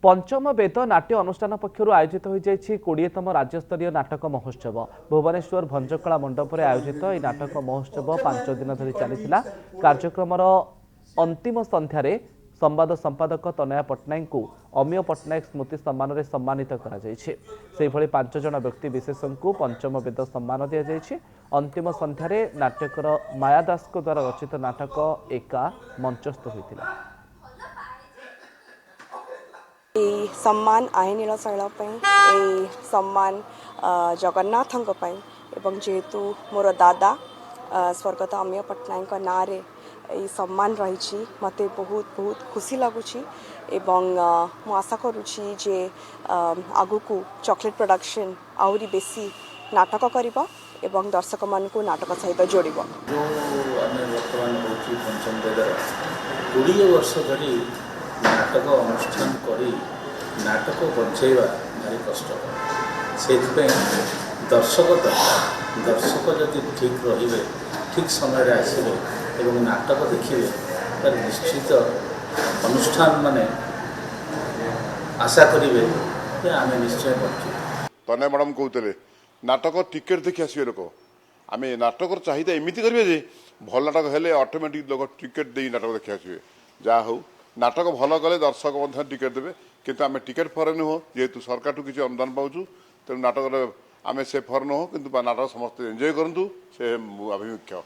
पंचम वेद नाट्य अनुष्ठान पक्षर आयोजित हो 20तम राज्यस्तरीय नाटक महोत्सव भुवनेश्वर भंजकला मंडप में आयोजित यह नाटक महोत्सव 5 दिन धरी चली कार्यक्रम अंतिम संध्यारे संवाद संपादक तनया पट्टनायक को अमीय पट्टनायक स्मृति सम्मान में सम्मानित कर 5 जन व्यक्ति विशेष को पंचम वेद सम्मान दि जाइए। अंतिम संध्यारे नाटकर मायादास द्वारा रचित नाटक एका मंचस्थ होता। सम्मान आई नीलशैल सम्मान जगन्नाथ एवं जेहेतु मोर दादा स्वर्गत अमीय पट्टनायक ना रे सम्मान रही मते बहुत बहुत खुशी लगुच एवं मु आशा करुच्ची जे आगु को चॉकलेट प्रोडक्शन आउरी बेसी नाटक करिबा एवं दर्शक मान को नाटक सहित जोड़िब। जो आमे वर्तमान होची पंचम वेदर 20 वर्ष धरी नाटक अनुष्ठान करी नाटक बंचेवा भारी कष्ट से दर्शक दर्शक जदि ठीक रे ठीक समय आसवे एवं नाटक देखिए तर निश्चित अनुष्ठान माने आशा करेंगे कि आम निश्चय बचु। तनय मैडम कहते नाटक टिकेट देखी आसवे लोक आम नाटक चाहिदा एमती करेंगे जे भल नाटक हेले ऑटोमेटिक लोक टिकेट दे नाटक देखी आसवे जहाँ हो नाटक भल कले दर्शक टिकेट देवे किंतु आम टिकेट फर नुह जेहेतु सरकार ठू किसी अनुदान पाचु तेणु नाटक आम से फर नुह कि नाटक समस्त एंजॉय करूँ से आभिमुख्य।